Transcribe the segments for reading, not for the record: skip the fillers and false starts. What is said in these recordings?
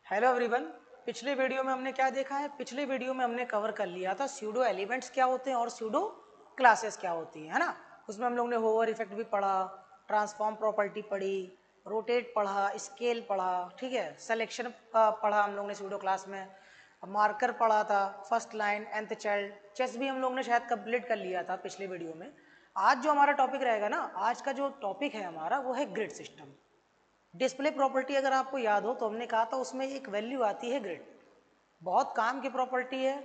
Hello everyone. पिछले video में हमने क्या देखा है? पिछले वीडियो में हमने कवर कर लिया था स्यूडो एलिमेंट्स क्या होते हैं और स्यूडो क्लासेस क्या होती है ना। उसमें हम लोग ने होवर इफेक्ट भी पढ़ा, ट्रांसफॉर्म प्रॉपर्टी पढ़ी, रोटेट पढ़ा, स्केल पढ़ा, ठीक है, सिलेक्शन पढ़ा हम लोग ने स्यूडो क्लास में, मार्कर पढ़ा था, फर्स्ट लाइन, nth चाइल्ड, चेस भी हम लोग ने शायद कंप्लीट कर लिया था पिछले वीडियो में। आज जो हमारा टॉपिक रहेगा ना, आज का जो टॉपिक है हमारा वो है ग्रिड सिस्टम। डिस्प्ले प्रॉपर्टी अगर आपको याद हो तो हमने कहा था उसमें एक वैल्यू आती है ग्रिड, बहुत काम की प्रॉपर्टी है।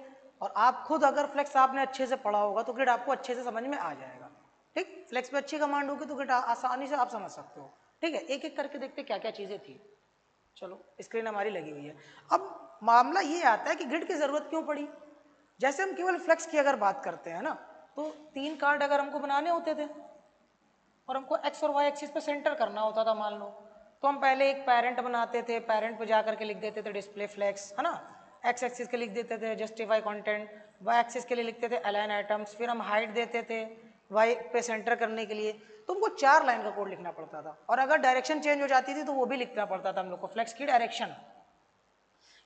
और आप खुद अगर फ्लेक्स आपने अच्छे से पढ़ा होगा तो ग्रिड आपको अच्छे से समझ में आ जाएगा। ठीक, फ्लेक्स पे अच्छी कमांड होगी तो ग्रिड आसानी से आप समझ सकते हो। ठीक है, एक एक करके देखते क्या क्या चीज़ें थी। चलो, स्क्रीन हमारी लगी हुई है। अब मामला ये आता है कि ग्रिड की ज़रूरत क्यों पड़ी। जैसे हम केवल फ्लेक्स की अगर बात करते हैं ना, तो 3 कार्ड अगर हमको बनाने होते थे और हमको एक्स और वाई एक्सिस पे सेंटर करना होता था मान लो, तो हम पहले एक पेरेंट बनाते थे, पेरेंट पे जाकर के लिख देते थे डिस्प्ले फ्लेक्स, है ना। एक्स एक्सिस के लिख देते थे जस्टिफाई कंटेंट, वाई एक्सिस के लिए लिखते थे अलाइन आइटम्स, फिर हम हाइट देते थे वाई पे सेंटर करने के लिए। तो हमको 4 लाइन का कोड लिखना पड़ता था, और अगर डायरेक्शन चेंज हो जाती थी तो वो भी लिखना पड़ता था हम लोग को। फ्लेक्स की डायरेक्शन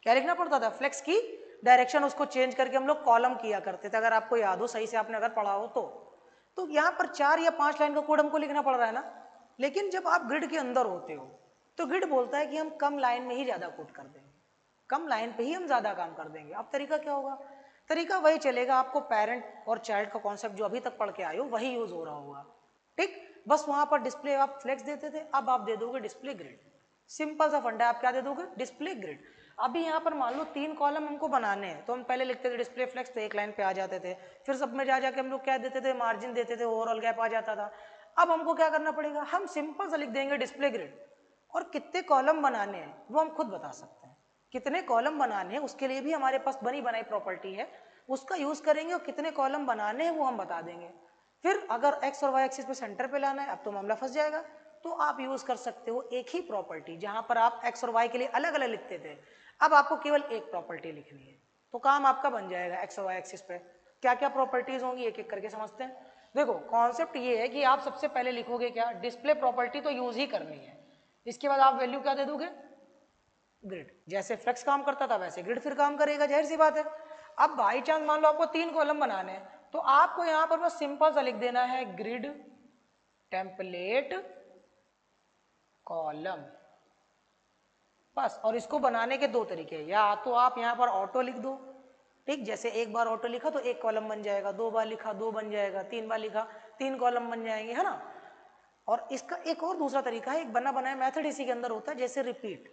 क्या लिखना पड़ता था? फ्लेक्स की डायरेक्शन, उसको चेंज करके हम लोग कॉलम किया करते थे, अगर आपको याद हो, सही से आपने अगर पढ़ा हो तो यहाँ पर 4 या 5 लाइन का कोड हमको लिखना पड़ रहा है ना। लेकिन जब आप ग्रिड के अंदर होते हो तो ग्रिड बोलता है कि हम कम लाइन में ही ज़्यादा कोड कर देंगे, कम लाइन पे ही हम ज़्यादा काम कर देंगे। अब तरीका क्या होगा? तरीका वही चलेगा, आपको पेरेंट और चाइल्ड का कॉन्सेप्ट जो अभी तक पढ़ के आए हो वही यूज हो रहा होगा। ठीक, बस वहाँ पर डिस्प्ले आप फ्लेक्स देते थे, अब आप दे दोगे डिस्प्ले ग्रिड। सिंपल सा फंडा, आप क्या दे दोगे? Display grid. अभी यहाँ पर मान लो 3 कॉलम हमको बनाने हैं, तो हम पहले लिखते थे डिस्प्ले फ्लेक्स, तो एक लाइन पे आ जाते थे। फिर सब में जा जाके हम लोग क्या देते थे? मार्जिन देते थे, ओवरऑल गैप आ जाता था। अब हमको क्या करना पड़ेगा? हम सिंपल सा लिख देंगे डिस्प्ले ग्रिड, और कितने कॉलम बनाने हैं वो हम खुद बता सकते हैं। कितने कॉलम बनाने हैं उसके लिए भी हमारे पास बनी बनाई प्रॉपर्टी है, उसका यूज करेंगे, और कितने कॉलम बनाने हैं वो हम बता देंगे। फिर अगर एक्स और वाई एक्सिस पे सेंटर पे लाना है, अब तो मामला फंस जाएगा। तो आप यूज कर सकते हो एक ही प्रॉपर्टी, जहां पर आप एक्स और वाई के लिए अलग अलग लिखते थे, अब आपको केवल एक प्रॉपर्टी लिखनी है, तो काम आपका बन जाएगा एक्स और वाई एक्सिस पे। क्या क्या प्रॉपर्टीज होंगी एक एक करके समझते हैं। देखो, कॉन्सेप्ट ये है कि आप सबसे पहले लिखोगे क्या? डिस्प्ले प्रॉपर्टी तो यूज ही करनी है। इसके बाद आप वैल्यू क्या दे दोगे? ग्रिड। जैसे फ्लेक्स काम करता था वैसे ग्रिड फिर काम करेगा, जाहिर सी बात है। अब बाई चांस मान लो आपको 3 कॉलम बनाने हैं, तो आपको यहां पर बस सिंपल सा लिख देना है ग्रिड टेम्पलेट कॉलम, बस। और इसको बनाने के 2 तरीके हैं, या तो आप यहाँ पर ऑटो लिख दो, ठीक, जैसे एक बार ऑटो लिखा तो एक कॉलम बन जाएगा, 2 बार लिखा 2 बन जाएगा, 3 बार लिखा 3 कॉलम बन जाएंगे, है ना। और इसका एक और दूसरा तरीका है, एक बना बनाया मेथड इसी के अंदर होता है, जैसे रिपीट।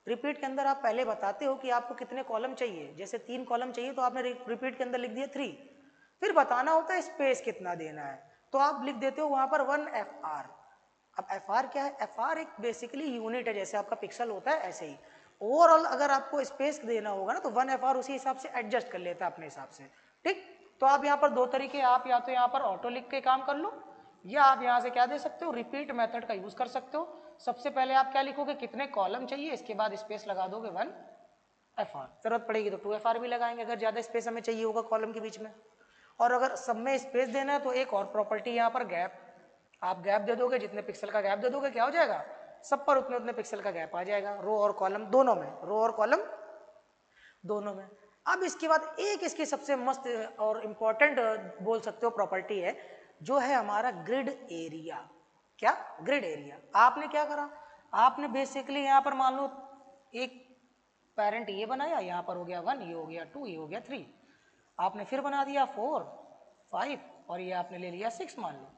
रिपीट के अंदर आप पहले बताते हो कि आपको कितने कॉलम चाहिए, जैसे 3 कॉलम चाहिए तो आपने रिपीट के अंदर लिख दिया 3। फिर बताना होता है स्पेस कितना देना है, तो आप लिख देते हो वहां पर 1 FR। अब FR क्या है? FR एक बेसिकली यूनिट है, जैसे आपका पिक्सल होता है ऐसे ही। ओवरऑल अगर आपको स्पेस देना होगा ना तो 1 FR उसी हिसाब से एडजस्ट कर लेता है अपने हिसाब से। ठीक, तो आप यहाँ पर 2 तरीके, आप या तो यहाँ पर ऑटो लिख के काम कर लो, या आप यहाँ से क्या दे सकते हो? रिपीट मेथड का यूज कर सकते हो। सबसे पहले आप क्या लिखोगे? कितने कॉलम चाहिए, इसके बाद स्पेस लगा दोगे 1 FR। जरूरत पड़ेगी तो 2 FR भी लगाएंगे अगर ज्यादा स्पेस हमें चाहिए होगा कॉलम के बीच में। और अगर सब में स्पेस देना है तो एक और प्रॉपर्टी यहाँ पर गैप, आप गैप दे दोगे, जितने पिक्सल का गैप दे दोगे क्या हो जाएगा? सब पर उतने उतने पिक्सल का गैप आ जाएगा, रो और कॉलम दोनों में, रो और कॉलम दोनों में। अब इसके बाद एक इसकी सबसे मस्त और इम्पॉर्टेंट बोल सकते हो प्रॉपर्टी है, जो है हमारा ग्रिड एरिया। क्या? Grid area. आपने क्या करा? आपने बेसिकली यहाँ पर मान लो एक पेरेंट ये बनाया, यहाँ पर हो गया 1, ये हो गया 2, ये हो गया 3। आपने फिर बना दिया 4, 5, और ये आपने ले लिया 6 मान लो।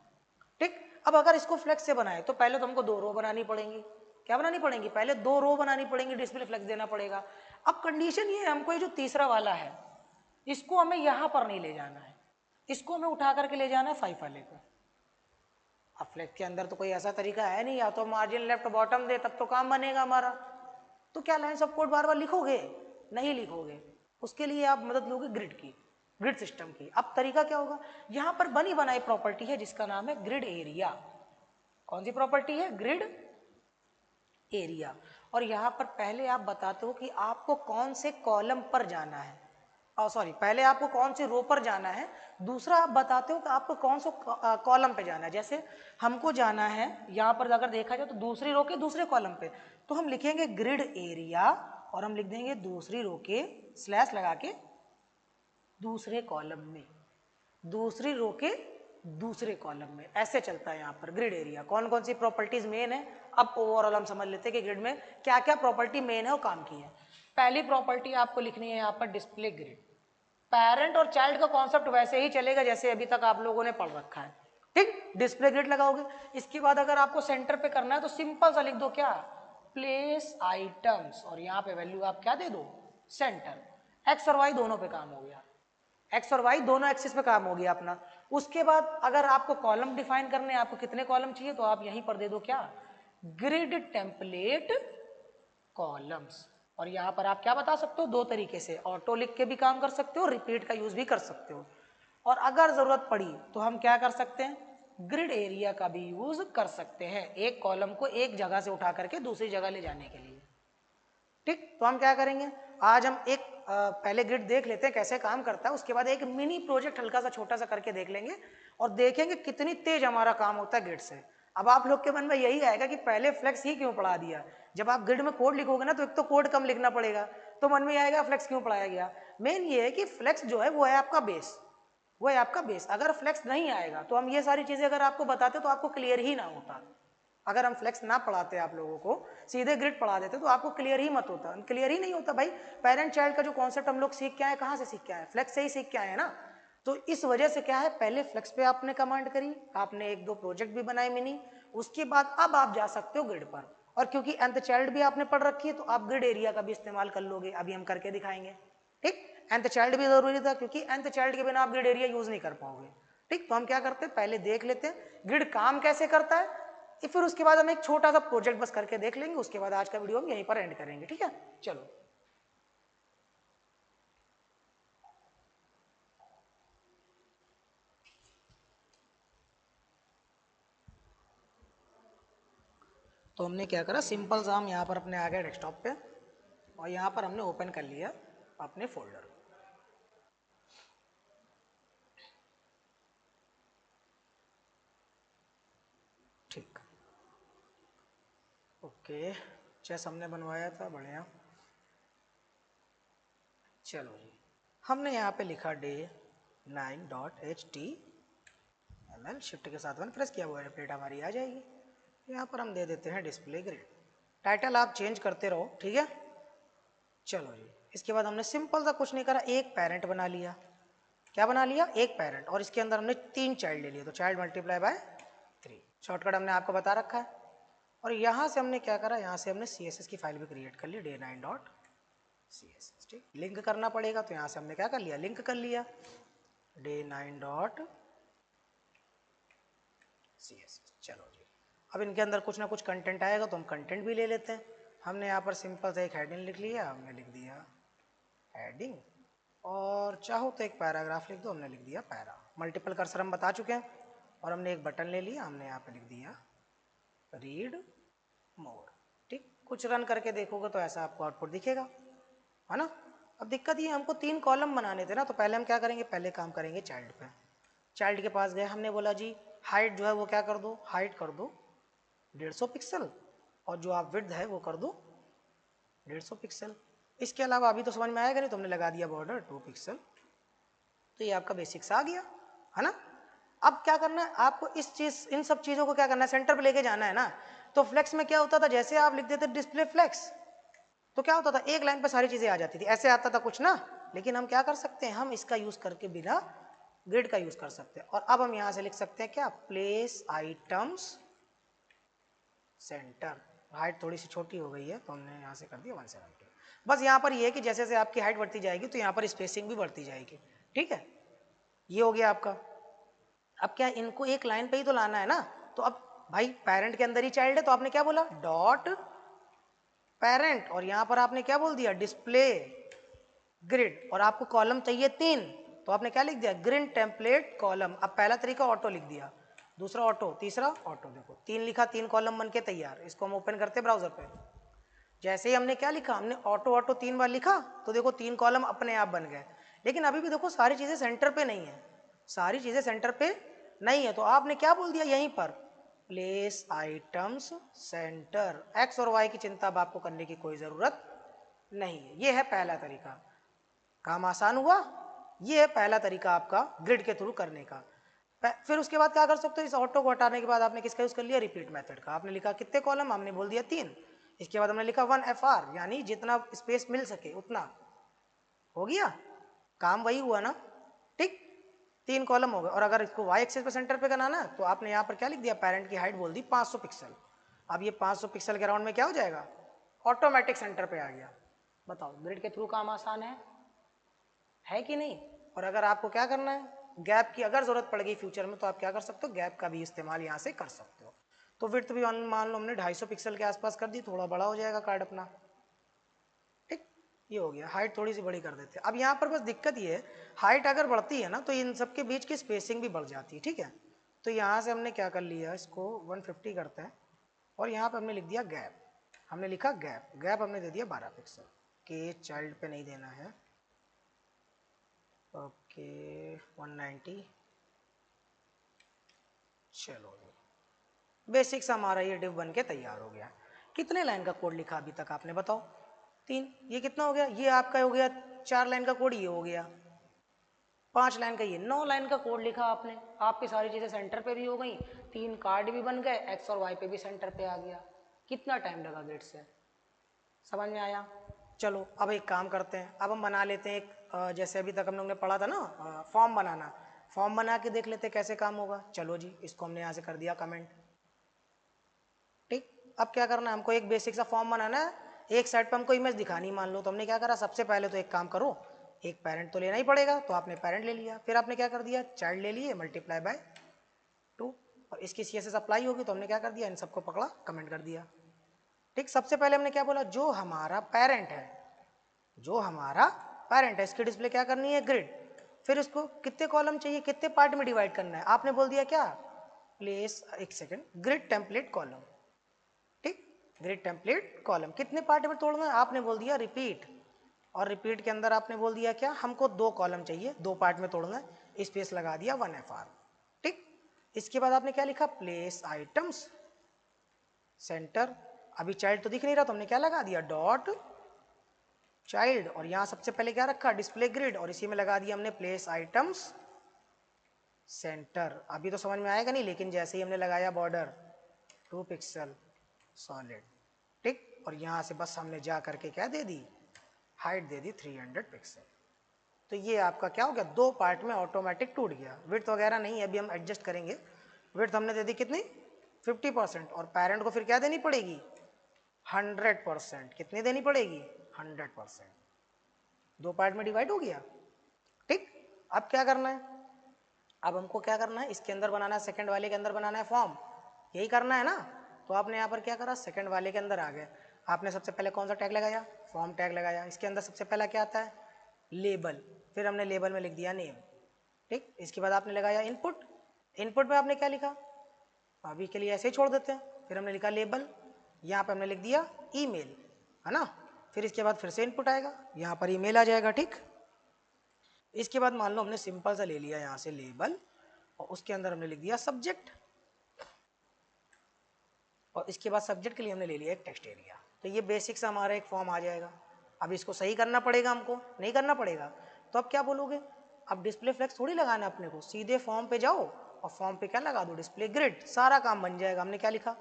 ठीक, अब अगर इसको फ्लेक्स से बनाए तो पहले तो हमको 2 रो बनानी पड़ेंगी। क्या बनानी पड़ेंगी? पहले 2 रो बनानी पड़ेंगी, डिस्प्ले फ्लेक्स देना पड़ेगा। अब कंडीशन ये है, हमको ये जो तीसरा वाला है इसको हमें यहां पर नहीं ले जाना है, इसको हमें उठा करके ले जाना है 5 वाले को। अब फ्लेक्स के अंदर तो कोई ऐसा तरीका है नहीं, या तो मार्जिन लेफ्ट बॉटम दे तब तो काम बनेगा हमारा। तो क्या लाइन सब कोड बार बार लिखोगे? नहीं लिखोगे। उसके लिए आप मदद लोगे ग्रिड की, ग्रिड सिस्टम की। अब तरीका क्या होगा? यहां पर बनी बनाई प्रॉपर्टी है जिसका नाम है ग्रिड एरिया। कौन सी प्रॉपर्टी है? Grid area. और यहां पर पहले आप बताते हो कि आपको कौन से कॉलम पर जाना है, सॉरी, पहले आपको कौन सी रो पर जाना है, दूसरा आप बताते हो कि आपको कौन सा कॉलम पे जाना है। जैसे हमको जाना है यहाँ पर अगर देखा जाए तो दूसरी रो के दूसरे कॉलम पे, तो हम लिखेंगे ग्रिड एरिया और हम लिख देंगे दूसरी रो के स्लैश लगा के दूसरे कॉलम में, दूसरी रो के दूसरे कॉलम में। ऐसे चलता है यहाँ पर ग्रिड एरिया। कौन कौन सी प्रॉपर्टीज मेन है, अब ओवरऑल हम समझ लेते हैं कि ग्रिड में क्या क्या प्रॉपर्टी मेन है और काम की है। पहली प्रॉपर्टी आपको लिखनी है यहाँ पर डिस्प्ले ग्रिड। पेरेंट और चाइल्ड का कॉन्सेप्ट वैसे ही चलेगा जैसे अभी तक आप लोगों ने पढ़ रखा है, ठीक। डिस्प्ले ग्रिड लगाओगे, इसके बाद अगर आपको सेंटर पे करना है तो सिंपल सा लिख दो क्या, प्लेस आइटम्स, और यहाँ पे वैल्यू आप क्या दे दो, सेंटर। एक्स और वाई दोनों पे काम हो गया, एक्स और वाई दोनों एक्सिस पे काम हो गया अपना। उसके बाद अगर आपको कॉलम डिफाइन करने हैं, आपको कितने कॉलम चाहिए, तो आप यहीं पर दे दो क्या, ग्रिड टेम्पलेट कॉलम्स। और यहाँ पर आप क्या बता सकते हो, दो तरीके से, ऑटो लिख के भी काम कर सकते हो, रिपीट का यूज भी कर सकते हो, और अगर जरूरत पड़ी तो हम क्या कर सकते हैं, ग्रिड एरिया का भी यूज कर सकते हैं, एक कॉलम को एक जगह से उठा करके दूसरी जगह ले जाने के लिए, ठीक। तो हम क्या करेंगे, आज हम एक पहले ग्रिड देख लेते हैं कैसे काम करता है, उसके बाद एक मिनी प्रोजेक्ट हल्का सा छोटा सा करके देख लेंगे और देखेंगे कितनी तेज हमारा काम होता है ग्रिड से। अब आप लोग के मन में यही आएगा कि पहले फ्लेक्स ही क्यों पढ़ा दिया, जब आप ग्रिड में कोड लिखोगे ना तो एक तो कोड कम लिखना पड़ेगा, तो मन में आएगा फ्लेक्स क्यों पढ़ाया गया। मेन ये है कि फ्लेक्स जो है वो है आपका बेस, वो है आपका बेस। अगर फ्लेक्स नहीं आएगा तो हम ये सारी चीजें अगर आपको बताते तो आपको क्लियर ही ना होता। अगर हम फ्लेक्स ना पढ़ाते आप लोगों को, सीधे ग्रिड पढ़ा देते तो आपको क्लियर ही मत होता, क्लियर ही नहीं होता भाई। पेरेंट चाइल्ड का जो कॉन्सेप्ट हम लोग सीख के आए, कहाँ से सीख के आए, फ्लेक्स से ही सीख के आए ना। तो इस वजह से क्या है, पहले फ्लेक्स पे आपने कमांड करी, आपने एक दो प्रोजेक्ट भी बनाए मिनी, उसके बाद अब आप जा सकते हो ग्रिड पर। और क्योंकि nth चाइल्ड भी आपने पढ़ रखी है तो आप ग्रिड एरिया का भी इस्तेमाल कर लोगे, अभी हम करके दिखाएंगे, ठीक। nth चाइल्ड भी जरूरी था क्योंकि nth चाइल्ड के बिना आप ग्रिड एरिया यूज नहीं कर पाओगे, ठीक। तो हम क्या करते हैं, पहले देख लेते हैं ग्रिड काम कैसे करता है, फिर उसके बाद हम एक छोटा सा प्रोजेक्ट बस करके देख लेंगे, उसके बाद आज का वीडियो हम यहीं पर एंड करेंगे, ठीक है। चलो, तो हमने क्या करा, सिंपल सा हम यहाँ पर अपने आ गए डेस्कटॉप पे और यहाँ पर हमने ओपन कर लिया अपने फोल्डर, ठीक। ओके, चेस हमने बनवाया था, बढ़िया। चलो जी, हमने यहाँ पे लिखा day9.html, शिफ्ट के साथ वन प्रेस किया, वो प्लेट हमारी आ जाएगी। यहाँ पर हम दे देते हैं डिस्प्ले ग्रिड। टाइटल आप चेंज करते रहो, ठीक है। चलो जी, इसके बाद हमने सिंपल सा कुछ नहीं करा, एक पेरेंट बना लिया। क्या बना लिया, एक पेरेंट, और इसके अंदर हमने 3 चाइल्ड ले लिए, तो चाइल्ड मल्टीप्लाई बाय 3, शॉर्टकट हमने आपको बता रखा है। और यहाँ से हमने क्या करा, यहाँ से हमने CSS की फाइल भी क्रिएट कर ली, day9.css, ठीक। लिंक करना पड़ेगा तो यहाँ से हमने क्या कर लिया, लिंक कर लिया day9.css। चलो जी, अब इनके अंदर कुछ ना कुछ कंटेंट आएगा तो हम कंटेंट भी ले लेते हैं। हमने यहाँ पर सिंपल सा एक हेडिंग लिख लिया, हमने लिख दिया हेडिंग, और चाहो तो एक पैराग्राफ लिख दो, हमने लिख दिया पैरा। मल्टीपल कर्सर हम बता चुके हैं, और हमने एक बटन ले लिया, हमने यहाँ पे लिख दिया रीड मोर, ठीक। कुछ रन करके देखोगे तो ऐसा आपको आउटपुट दिखेगा, है ना। अब दिक्कत ये, हमको 3 कॉलम बनाने थे ना, तो पहले हम क्या करेंगे, पहले काम करेंगे चाइल्ड पे। चाइल्ड के पास गए, हमने बोला जी हाइट जो है वो क्या कर दो, हाइट कर दो 150 पिक्सल, और जो आप विड्थ है वो कर दो 150 पिक्सल। इसके अलावा अभी तो समझ में आएगा नहीं, तो हमने लगा दिया बॉर्डर 2 पिक्सल। तो ये आपका बेसिक्स आ गया, है ना। अब क्या करना है आपको, इन सब चीजों को क्या करना है, सेंटर पे लेके जाना है ना। तो फ्लेक्स में क्या होता था, जैसे आप लिख देते डिस्प्ले फ्लेक्स, तो क्या होता था, एक लाइन पे सारी चीजें आ जाती थी, ऐसे आता था कुछ ना। लेकिन हम क्या कर सकते हैं, हम इसका यूज करके बिना ग्रिड का यूज कर सकते हैं। और अब हम यहां से लिख सकते हैं क्या, प्लेस आइटम्स सेंटर। हाइट थोड़ी सी छोटी हो गई है तो हमने यहाँ से कर दिया 170। बस यहाँ पर ये है कि जैसे जैसे आपकी हाइट बढ़ती जाएगी तो यहाँ पर स्पेसिंग भी बढ़ती जाएगी, ठीक है। ये हो गया आपका। अब क्या, इनको एक लाइन पे ही तो लाना है ना। तो अब भाई पेरेंट के अंदर ही चाइल्ड है, तो आपने क्या बोला, डॉट पेरेंट, और यहाँ पर आपने क्या बोल दिया, डिस्प्ले ग्रिड। और आपको कॉलम चाहिए 3, तो आपने क्या लिख दिया, ग्रिड टेम्पलेट कॉलम। अब पहला तरीका ऑटो लिख दिया, दूसरा ऑटो, तीसरा ऑटो। देखो 3 लिखा, 3 कॉलम बन के तैयार। इसको हम ओपन करते ब्राउजर पे। जैसे ही हमने क्या लिखा, हमने ऑटो ऑटो 3 बार लिखा, तो देखो 3 कॉलम अपने आप बन गए। लेकिन अभी भी देखो सारी चीजें सेंटर पे नहीं है, सारी चीजें सेंटर पे नहीं है। तो आपने क्या बोल दिया यहीं पर, प्लेस आइटम्स सेंटर। एक्स और वाई की चिंता अब आपको करने की कोई जरूरत नहीं, ये है पहला तरीका। काम आसान हुआ। ये है पहला तरीका आपका ग्रिड के थ्रू करने का। फिर उसके बाद क्या कर सकते हो, इस ऑटो को हटाने के बाद आपने किसका यूज कर लिया, रिपीट मेथड का। आपने लिखा कितने कॉलम, हमने बोल दिया 3। इसके बाद हमने लिखा 1 FR, यानी जितना स्पेस मिल सके उतना। हो गया काम, वही हुआ ना, ठीक। 3 कॉलम हो गए। और अगर इसको वाई एक्सिस पे सेंटर पे करना ना, तो आपने यहाँ पर क्या लिख दिया, पेरेंट की हाइट बोल दी 500 पिक्सल। अब ये 500 पिक्सल के अराउंड में क्या हो जाएगा, ऑटोमेटिक सेंटर पे आ गया। बताओ ग्रिड के थ्रू काम आसान है कि नहीं। और अगर आपको क्या करना है, गैप की अगर जरूरत पड़ गई फ्यूचर में, तो आप क्या कर सकते हो, गैप का भी इस्तेमाल यहाँ से कर सकते हो। तो विड्थ भी मान लो हमने 250 पिक्सल के आसपास कर दी, थोड़ा बड़ा हो जाएगा कार्ड अपना, ठीक। ये हो गया, हाइट थोड़ी सी बड़ी कर देते हैं। अब यहाँ पर बस दिक्कत ये है, हाइट अगर बढ़ती है ना, तो इन सबके बीच की स्पेसिंग भी बढ़ जाती है, ठीक है। तो यहाँ से हमने क्या कर लिया, इसको 150 करते हैं, और यहाँ पर हमने लिख दिया गैप। हमने लिखा गैप, गैप हमने दे दिया 12 पिक्सल के, चाइल्ड पे नहीं देना है। ओके 190। चलो बेसिक्स हमारा ये डिव बन के तैयार हो गया। कितने लाइन का कोड लिखा अभी तक आपने, बताओ 3। ये कितना हो गया, ये आपका हो गया 4 लाइन का कोड, ये हो गया 5 लाइन का, ये 9 लाइन का कोड लिखा आपने। आपकी सारी चीजें सेंटर पे भी हो गई, 3 कार्ड भी बन गए, एक्स और वाई पे भी सेंटर पे आ गया। कितना टाइम लगा गेट से, समझ में आया। चलो अब एक काम करते हैं, अब हम बना लेते हैं एक जैसे अभी तक हम लोग ने पढ़ा था ना, फॉर्म बनाना। फॉर्म बना के देख लेते हैं कैसे काम होगा। चलो जी, इसको हमने यहाँ से कर दिया कमेंट, ठीक। अब क्या करना है, हमको एक बेसिक सा फॉर्म बनाना है। एक साइड पे हमको इमेज दिखानी, मान लो। तो हमने क्या करा, सबसे पहले तो एक काम करो, एक पेरेंट तो लेना ही पड़ेगा, तो आपने पेरेंट ले लिया। फिर आपने क्या कर दिया, चाइल्ड ले लिए, मल्टीप्लाई बाय 2, और इसकी CSS अप्लाई होगी, तो हमने क्या कर दिया, इन सबको पकड़ा, कमेंट कर दिया, ठीक। सबसे पहले हमने क्या बोला, जो हमारा पेरेंट है, जो हमारा पेरेंट है, इसकी डिस्प्ले क्या करनी है, ग्रिड। फिर इसको कितने कॉलम चाहिए, कितने पार्ट में डिवाइड करना है, आपने बोल दिया क्या, प्लेस, एक सेकेंड, ग्रिड टेम्पलेट कॉलम, ठीक। ग्रिड टेम्पलेट कॉलम कितने पार्ट में तोड़ना है, आपने बोल दिया रिपीट। और रिपीट के अंदर आपने बोल दिया क्या, हमको 2 कॉलम चाहिए, 2 पार्ट में तोड़ना है, स्पेस लगा दिया 1FR, ठीक। इसके बाद आपने क्या लिखा, प्लेस आइटम्स सेंटर। अभी चाइल्ड तो दिख नहीं रहा, तो हमने क्या लगा दिया, डॉट चाइल्ड। और यहाँ सबसे पहले क्या रखा, डिस्प्ले ग्रिड, और इसी में लगा दिया हमने प्लेस आइटम्स सेंटर। अभी तो समझ में आएगा नहीं, लेकिन जैसे ही हमने लगाया बॉर्डर 2 पिक्सल सॉलिड, ठीक। और यहाँ से बस हमने जा करके क्या दे दी, हाइट दे दी 300 पिक्सल। तो ये आपका क्या हो गया, 2 पार्ट में ऑटोमेटिक टूट गया। विड्थ वगैरह नहीं है, अभी हम एडजस्ट करेंगे। विड्थ हमने दे दी कितनी, 50%, और पेरेंट को फिर क्या देनी पड़ेगी, 100%। कितनी देनी पड़ेगी, 100%। 2 पार्ट में डिवाइड हो गया, ठीक। अब क्या करना है, अब हमको क्या करना है, इसके अंदर बनाना है, सेकंड वाले के अंदर बनाना है फॉर्म, यही करना है ना। तो आपने यहाँ पर क्या करा, सेकंड वाले के अंदर आ गए। आपने सबसे पहले कौन सा टैग लगाया, फॉर्म टैग लगाया। इसके अंदर सबसे पहला क्या आता है, लेबल। फिर हमने लेबल में लिख दिया नेम, ठीक। इसके बाद आपने लगाया इनपुट। इनपुट में आपने क्या लिखा, अभी के लिए ऐसे ही छोड़ देते हैं। फिर हमने लिखा लेबल, यहाँ पे हमने लिख दिया ईमेल, है ना। फिर इसके बाद फिर से इनपुट आएगा, यहाँ पर ईमेल आ जाएगा, ठीक। इसके बाद मान लो हमने सिंपल सा ले लिया यहाँ से लेबल, और उसके अंदर हमने लिख दिया सब्जेक्ट, और इसके बाद सब्जेक्ट के लिए हमने ले लिया एक टेक्स्ट एरिया। तो ये बेसिक सा हमारा एक फॉर्म आ जाएगा। अब इसको सही करना पड़ेगा, हमको नहीं करना पड़ेगा। तो अब क्या बोलोगे, अब डिस्प्ले फ्लेक्स थोड़ी लगाना अपने को, सीधे फॉर्म पे जाओ और फॉर्म पे क्या लगा दो, डिस्प्ले ग्रिड, सारा काम बन जाएगा। हमने क्या लिखा,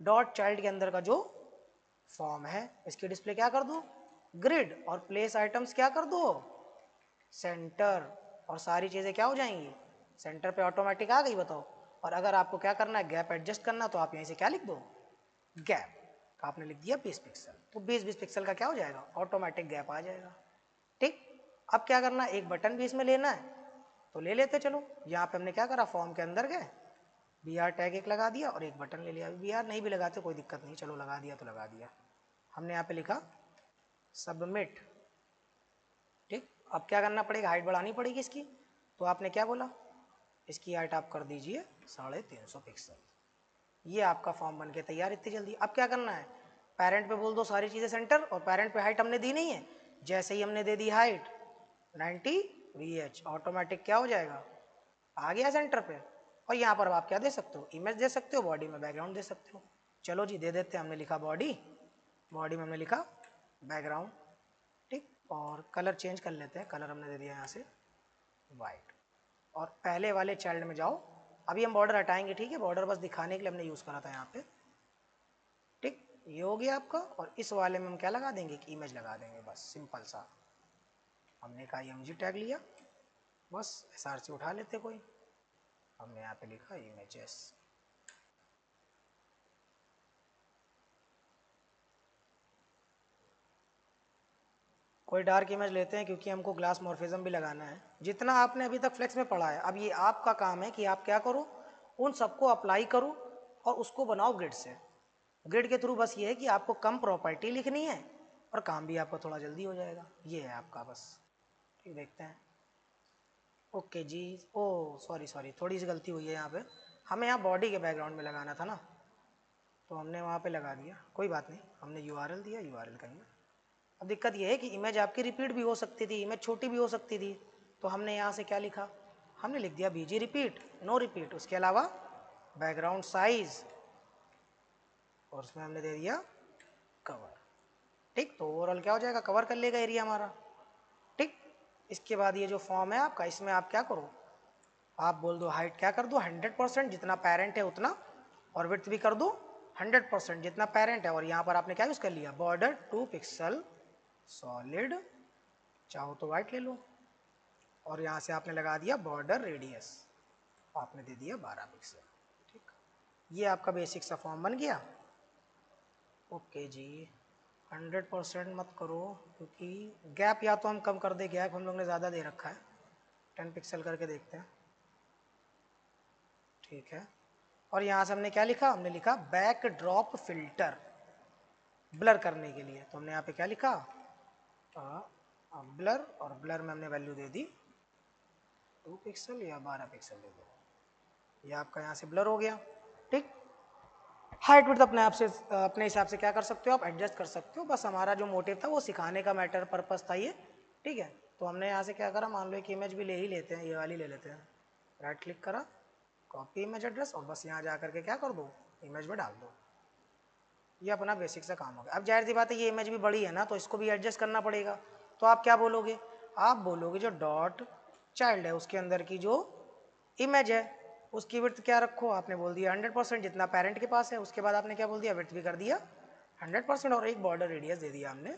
डॉट चाइल्ड के अंदर का जो फॉर्म है, इसकी डिस्प्ले क्या कर दो, ग्रिड, और प्लेस आइटम्स क्या कर दो, सेंटर। और सारी चीज़ें क्या हो जाएंगी, सेंटर पे ऑटोमेटिक आ गई, बताओ। और अगर आपको क्या करना है, गैप एडजस्ट करना, तो आप यहीं से क्या लिख दो, गैप। आपने लिख दिया 20 पिक्सल, तो 20 पिक्सल का क्या हो जाएगा, ऑटोमेटिक गैप आ जाएगा, ठीक। अब क्या करना है, एक बटन भी इसमें लेना है, तो ले लेते चलो। यहाँ पे हमने क्या करा, फॉर्म के अंदर गए, BR टैग एक लगा दिया और एक बटन ले लिया। BR नहीं भी लगाते कोई दिक्कत नहीं, चलो लगा दिया तो लगा दिया। हमने यहाँ पे लिखा सबमिट, ठीक। अब क्या करना पड़ेगा, हाइट बढ़ानी पड़ेगी इसकी। तो आपने क्या बोला, इसकी हाइट आप कर दीजिए 350 पिक्सल। ये आपका फॉर्म बन के तैयार इतनी जल्दी। अब क्या करना है, पेरेंट पे बोल दो सारी चीज़ें सेंटर, और पेरेंट पे हाइट हमने दी नहीं है, जैसे ही हमने दे दी हाइट 90 VH, ऑटोमेटिक क्या हो जाएगा, आ गया सेंटर पे। और यहाँ पर आप क्या दे सकते हो, इमेज दे सकते हो, बॉडी में बैकग्राउंड दे सकते हो। चलो जी दे देते हैं। हमने लिखा बॉडी, बॉडी में हमने लिखा बैकग्राउंड, और कलर चेंज कर लेते हैं, कलर हमने दे दिया यहाँ से वाइट। और पहले वाले चाइल्ड में जाओ, अभी हम बॉर्डर हटाएंगे, ठीक है, बॉर्डर बस दिखाने के लिए हमने यूज़ करा था यहाँ पे, ठीक। ये हो गया आपका, और इस वाले में हम क्या लगा देंगे, कि इमेज लगा देंगे, बस सिंपल सा। हमने का img टैग लिया, बस src उठा लेते कोई, हमने यहाँ पे लिखा images। कोई डार्क इमेज लेते हैं क्योंकि हमको ग्लास मॉर्फिज्म भी लगाना है, जितना आपने अभी तक फ्लेक्स में पढ़ा है। अब ये आपका काम है कि आप क्या करो, उन सबको अप्लाई करो और उसको बनाओ ग्रिड से। ग्रिड के थ्रू बस ये है कि आपको कम प्रॉपर्टी लिखनी है और काम भी आपका थोड़ा जल्दी हो जाएगा, ये है आपका बस। ठीक, देखते हैं। ओके जी, ओ सॉरी थोड़ी सी गलती हुई है यहाँ पे, हमें यहाँ बॉडी के बैकग्राउंड में लगाना था ना, तो हमने वहाँ पे लगा दिया, कोई बात नहीं, हमने यूआरएल दिया, यूआरएल कहेंगे। अब दिक्कत ये है कि इमेज आपकी रिपीट भी हो सकती थी, इमेज छोटी भी हो सकती थी, तो हमने यहाँ से क्या लिखा, हमने लिख दिया बीजी रिपीट, नो रिपीट, उसके अलावा बैकग्राउंड साइज, और उसमें हमने दे दिया कवर। ठीक, तो ओवरऑल क्या हो जाएगा, कवर कर लेगा एरिया हमारा। ठीक, इसके बाद ये जो फॉर्म है आपका, इसमें आप क्या करो, आप बोल दो हाइट क्या कर दो 100%, जितना पेरेंट है उतना, और विड्थ भी कर दो 100% जितना पेरेंट है। और यहाँ पर आपने क्या यूज कर लिया, बॉर्डर 2 पिक्सल सॉलिड, चाहो तो वाइट ले लो, और यहाँ से आपने लगा दिया बॉर्डर रेडियस, आपने दे दिया 12 पिक्सल। ठीक, ये आपका बेसिक सा फॉर्म बन गया। ओके जी, 100% मत करो क्योंकि गैप या तो हम कम कर दे, गैप हम लोग ने ज़्यादा दे रखा है, 10 पिक्सल करके देखते हैं। ठीक है, और यहाँ से हमने क्या लिखा, हमने लिखा बैक ड्रॉप फिल्टर, ब्लर करने के लिए, तो हमने यहाँ पे क्या लिखा, ब्लर, और ब्लर में हमने वैल्यू दे दी 2 पिक्सल या 12 पिक्सल दे दो, ये आपका यहाँ से ब्लर हो गया। ठीक, हाइट विड्थ अपने आप से अपने हिसाब से क्या कर सकते हो, आप एडजस्ट कर सकते हो, बस हमारा जो मोटिव था वो सिखाने का मैटर पर्पस था ये। ठीक है, तो हमने यहाँ से क्या करा, मान लो एक इमेज भी ले ही लेते हैं, ये वाली ले लेते हैं, राइट क्लिक करा, कॉपी इमेज एड्रेस, और बस यहाँ जा करके क्या कर दो, इमेज में डाल दो, ये अपना बेसिक सा काम हो गया। अब जाहिर सी बात है ये इमेज भी बड़ी है ना, तो इसको भी एडजस्ट करना पड़ेगा, तो आप क्या बोलोगे, आप बोलोगे जो डॉट चाइल्ड है उसके अंदर की जो इमेज है उसकी विड्थ क्या रखो, आपने बोल दिया 100% जितना पेरेंट के पास है, उसके बाद आपने क्या बोल दिया, विड्थ भी कर दिया 100%, और एक बॉर्डर रेडियस दे दिया हमने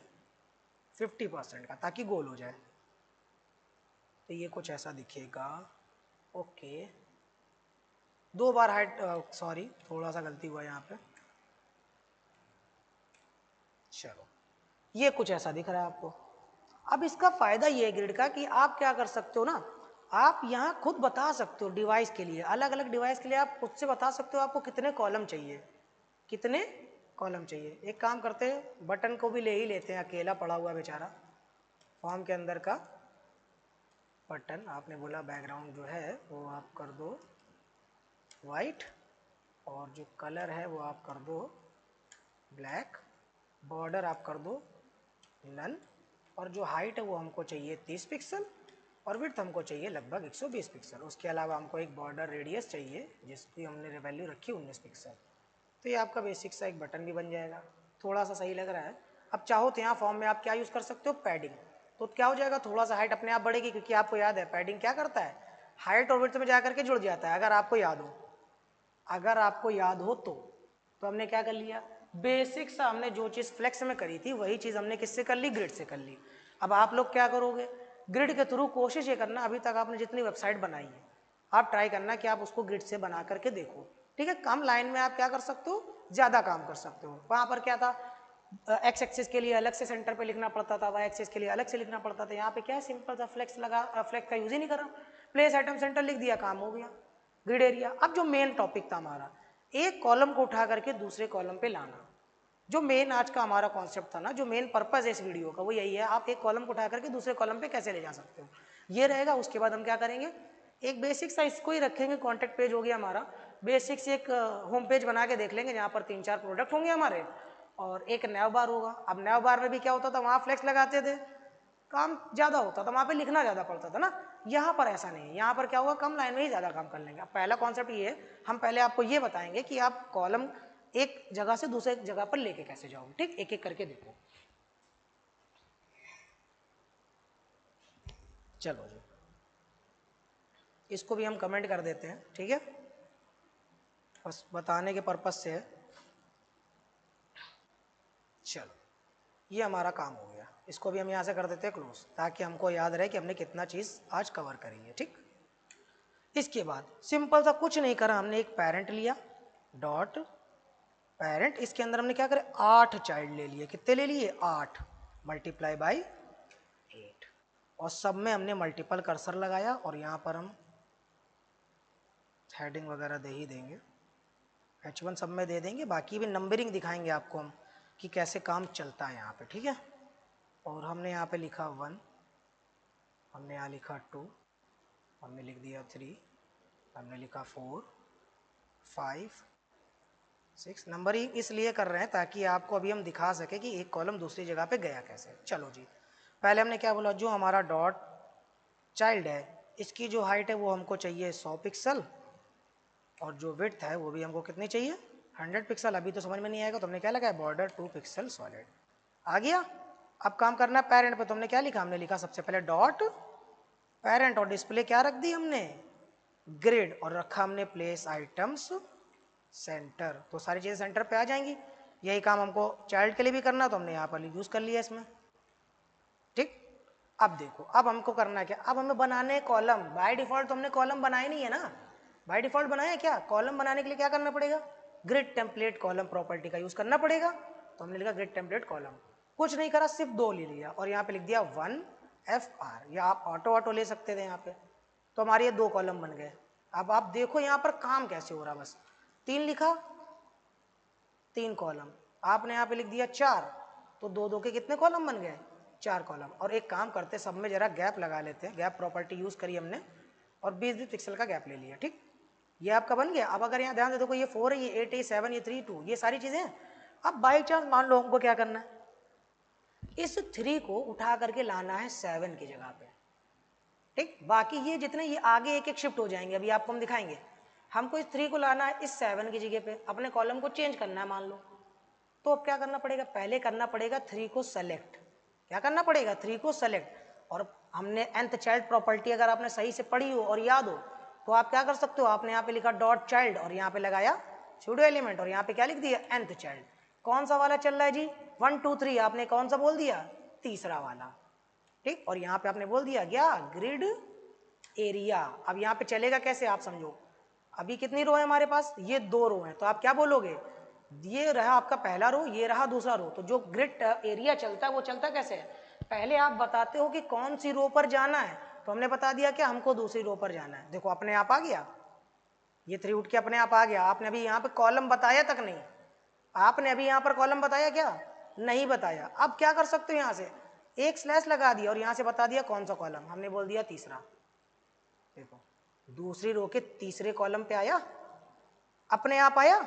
50% का, ताकि गोल हो जाए। तो ये कुछ ऐसा दिखेगा। ओके, 2 बार हाइट, सॉरी थोड़ा सा गलती हुआ यहाँ पे, चलो ये कुछ ऐसा दिख रहा है आपको। अब इसका फायदा ये है ग्रिड का कि आप क्या कर सकते हो ना, आप यहाँ खुद बता सकते हो डिवाइस के लिए, अलग अलग डिवाइस के लिए आप खुद से बता सकते हो आपको कितने कॉलम चाहिए, कितने कॉलम चाहिए। एक काम करते हैं, बटन को भी ले ही लेते हैं, अकेला पड़ा हुआ बेचारा फॉर्म के अंदर का बटन। आपने बोला बैकग्राउंड जो है वो आप कर दो वाइट, और जो कलर है वो आप कर दो ब्लैक, बॉर्डर आप कर दो नन, और जो हाइट है वो हमको चाहिए 30 पिक्सल, और विड्थ हमको चाहिए लगभग 120 पिक्सल। उसके अलावा हमको एक बॉर्डर रेडियस चाहिए जिसकी हमने वैल्यू रखी 19 पिक्सल। तो ये आपका बेसिक सा एक बटन भी बन जाएगा, थोड़ा सा सही लग रहा है। अब चाहो तो यहाँ फॉर्म में आप क्या यूज़ कर सकते हो, पैडिंग, तो क्या हो जाएगा, थोड़ा सा हाइट अपने आप बढ़ेगी, क्योंकि आपको याद है पैडिंग क्या करता है, हाइट और विड्थ में जाकर के जुड़ जाता है। अगर आपको याद हो, अगर आपको याद हो तो हमने क्या कर लिया, बेसिक सा हमने जो चीज़ फ्लेक्स में करी थी वही चीज़ हमने किससे कर ली, ग्रिड से कर ली। अब आप लोग क्या करोगे, ग्रिड के थ्रू कोशिश ये करना, अभी तक आपने जितनी वेबसाइट बनाई है आप ट्राई करना कि आप उसको ग्रिड से बना करके देखो। ठीक है, कम लाइन में आप क्या कर सकते हो, ज़्यादा काम कर सकते हो। वहाँ पर क्या था, एक्स एक्सिस के लिए अलग से सेंटर पे लिखना पड़ता था, वाई एक्सिस के लिए अलग से लिखना पड़ता था। यहाँ पे क्या है, सिंपल सा फ्लेक्स लगा, फ्लेक्स का यूज ही नहीं कर रहा, प्लेस आइटम सेंटर लिख दिया, काम हो गया, ग्रिड एरिया। अब जो मेन टॉपिक था हमारा, एक कॉलम को उठा करके दूसरे कॉलम पे लाना, जो मेन आज का हमारा कॉन्सेप्ट था ना, जो मेन पर्पस है इस वीडियो का वो यही है, आप एक कॉलम को उठा करके दूसरे कॉलम पे कैसे ले जा सकते हो, ये रहेगा। उसके बाद हम क्या करेंगे, एक बेसिक सा इसको ही रखेंगे, कॉन्टेक्ट पेज हो गया हमारा, बेसिक से एक होम पेज बना के देख लेंगे जहाँ पर 3-4 प्रोडक्ट होंगे हमारे, और एक नैव बार होगा। अब नैव बार में भी क्या होता था, वहाँ फ्लेक्स लगाते थे, काम ज़्यादा होता था, वहाँ पे लिखना ज़्यादा पड़ता था ना। यहाँ पर ऐसा नहीं है, यहाँ पर क्या होगा, कम लाइन में ही ज़्यादा काम कर लेंगे। अब पहला कॉन्सेप्ट ये है, हम पहले आपको ये बताएंगे कि आप कॉलम एक जगह से दूसरे जगह पर लेके कैसे जाओगे। ठीक, एक एक करके देखो। चलो जी, इसको भी हम कमेंट कर देते हैं, ठीक है, बस बताने के पर्पज से है। चलो ये हमारा काम हो गया, इसको भी हम यहाँ से कर देते हैं क्लोज, ताकि हमको याद रहे कि हमने कितना चीज़ आज कवर करी है, ठीक। इसके बाद सिंपल सा कुछ नहीं करा, हमने एक पेरेंट लिया, डॉट पेरेंट, इसके अंदर हमने क्या करे 8 चाइल्ड ले लिए। कितने ले लिए 8 मल्टीप्लाई बाई 8, और सब में हमने मल्टीपल कर्सर लगाया, और यहाँ पर हम हेडिंग वगैरह दे ही देंगे, H1 सब में दे देंगे, बाकी भी नंबरिंग दिखाएंगे आपको हम कि कैसे काम चलता है यहाँ पे, ठीक है। और हमने यहाँ पे लिखा 1, हमने यहाँ लिखा 2, हमने लिख दिया 3, हमने लिखा 4, 5, 6। नंबरिंग इसलिए कर रहे हैं ताकि आपको अभी हम दिखा सके कि एक कॉलम दूसरी जगह पे गया कैसे। चलो जी, पहले हमने क्या बोला, जो हमारा डॉट चाइल्ड है इसकी जो हाइट है वो हमको चाहिए 100 पिक्सल, और जो विड्थ है वो भी हमको कितनी चाहिए 100 पिक्सल। अभी तो समझ में नहीं आएगा तो हमने क्या लगाया बॉर्डर 2 पिक्सल सॉलिड, आ गया। अब काम करना है पेरेंट पे, तो हमने क्या लिखा, हमने लिखा सबसे पहले डॉट पेरेंट, और डिस्प्ले क्या रख दी हमने ग्रिड, और रखा हमने प्लेस आइटम्स सेंटर, तो सारी चीज़ें सेंटर पे आ जाएंगी। यही काम हमको चाइल्ड के लिए भी करना, तो हमने यहाँ पर यूज़ कर लिया इसमें, ठीक। अब देखो, अब हमको करना है क्या, अब हमें बनाने कॉलम, बाय डिफॉल्ट तो हमने कॉलम बनाए नहीं है ना, बाय डिफॉल्ट बनाया क्या, कॉलम बनाने के लिए क्या करना पड़ेगा, ग्रिड टेम्पलेट कॉलम प्रॉपर्टी का यूज़ करना पड़ेगा। तो हमने लिखा ग्रिड टेम्पलेट कॉलम, कुछ नहीं करा, सिर्फ 2 ले लिया, और यहाँ पे लिख दिया 1FR, या आप ऑटो ले सकते थे यहाँ पे, तो हमारे ये 2 कॉलम बन गए। अब आप देखो यहाँ पर काम कैसे हो रहा, बस 3 लिखा, 3 कॉलम, आपने यहाँ पे लिख दिया 4, तो 2 के कितने कॉलम बन गए 4 कॉलम। और एक काम करते, सब में जरा गैप लगा लेते हैं, गैप प्रॉपर्टी यूज़ करी हमने, और 20 पिक्सल का गैप ले लिया, ठीक। ये आपका बन गया। अब अगर यहाँ ध्यान दे, देखो ये 4 है, ये 8 है, ये 7, ये 3, 2, ये सारी चीज़ें हैं। अब बाई चांस मान लो हमको क्या करना है, इस 3 को उठा करके लाना है 7 की जगह पे, ठीक। बाकी ये जितने ये आगे एक एक शिफ्ट हो जाएंगे, अभी आपको हम दिखाएंगे। हमको इस 3 को लाना है इस 7 की जगह पे, अपने कॉलम को चेंज करना है मान लो, तो अब क्या करना पड़ेगा, पहले करना पड़ेगा 3 को सेलेक्ट, क्या करना पड़ेगा 3 को सेलेक्ट। और हमने nth चाइल्ड प्रॉपर्टी अगर आपने सही से पढ़ी हो और याद हो, तो आप क्या कर सकते हो, आपने यहाँ पे लिखा डॉट चाइल्ड, और यहाँ पे लगाया सूडो एलिमेंट, और यहाँ पे क्या लिख दिया nth चाइल्ड। कौन सा वाला चल रहा है जी 1 2 3, आपने कौन सा बोल दिया, तीसरा वाला, ठीक। और यहाँ पे आपने बोल दिया क्या ग्रिड एरिया। अब यहाँ पे चलेगा कैसे आप समझो, अभी कितनी रो है हमारे पास, ये 2 रो है, तो आप क्या बोलोगे, ये रहा आपका पहला रो, ये रहा दूसरा रो, तो जो ग्रिड एरिया चलता है वो चलता कैसे है, पहले आप बताते हो कि कौन सी रो पर जाना है, तो हमने बता दिया कि हमको दूसरी रो पर जाना है। देखो अपने आप आ गया, ये 3 उठ के अपने आप आ गया। आपने अभी यहाँ पे कॉलम बताया तक नहीं, आपने अभी यहाँ पर कॉलम बताया क्या, नहीं बताया। अब क्या कर सकते हो, यहाँ से एक स्लैश लगा दिया और यहाँ से बता दिया कौन सा कॉलम, हमने बोल दिया तीसरा। देखो दूसरी रो के तीसरे कॉलम पे आया, अपने आप आया,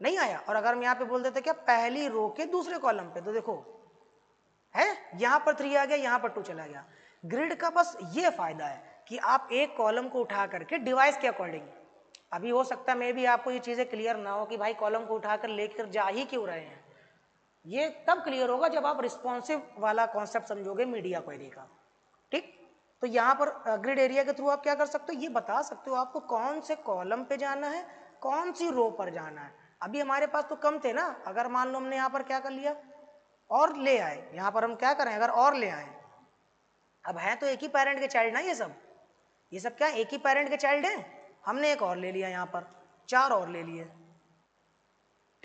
नहीं आया। और अगर हम यहाँ पे बोल देते क्या पहली रो के दूसरे कॉलम पे, तो देखो है यहाँ पर 3 आ गया, यहाँ पर 2 चला गया। ग्रिड का बस ये फायदा है कि आप एक कॉलम को उठा करके डिवाइस के अकॉर्डिंग, अभी हो सकता है मे भी आपको ये चीजें क्लियर ना हो कि भाई कॉलम को उठाकर लेकर जा ही क्यों रहे हैं, ये तब क्लियर होगा जब आप रिस्पॉन्सिव वाला कॉन्सेप्ट समझोगे मीडिया क्वेरी का, ठीक। तो यहाँ पर ग्रिड एरिया के थ्रू आप क्या कर सकते हो, ये बता सकते हो आपको कौन से कॉलम पे जाना है, कौन सी रो पर जाना है। अभी हमारे पास तो कम थे ना, अगर मान लो हमने यहाँ पर क्या कर लिया और ले आए, यहाँ पर हम क्या करें अगर और ले आए, अब है तो एक ही पेरेंट के चाइल्ड ना, ये सब क्या एक ही पेरेंट के चाइल्ड हैं, हमने एक और ले लिया, यहाँ पर 4 और ले लिए,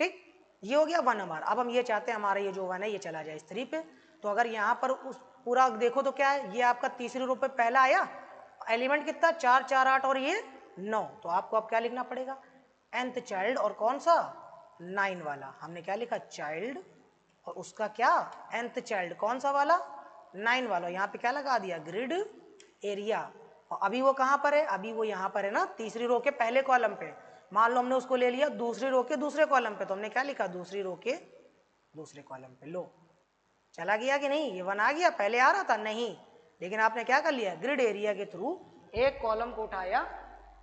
ठीक। ये हो गया 1 हमारा। अब हम ये चाहते हैं हमारा ये जो 1 है ये चला जाए इस 3 पे, तो अगर यहाँ पर उस पूरा देखो तो क्या है, ये आपका तीसरी रो पे पहला आया, एलिमेंट कितना 4 4 8 और ये 9, तो आपको अब क्या लिखना पड़ेगा nth चाइल्ड, और कौन सा 9 वाला, हमने क्या लिखा चाइल्ड, और उसका क्या nth चाइल्ड कौन सा वाला 9 वाला, यहाँ पे क्या लगा दिया ग्रिड एरिया। और अभी वो कहाँ पर है, अभी वो यहाँ पर है ना तीसरी रो के पहले कॉलम पे। मान लो हमने उसको ले लिया दूसरी रो के दूसरे कॉलम पे, तो हमने क्या लिखा दूसरी रो के दूसरे कॉलम पे। लो चला गया कि नहीं, ये 1 आ गया, पहले आ रहा था नहीं, लेकिन आपने क्या कर लिया ग्रिड एरिया के थ्रू एक कॉलम को उठाया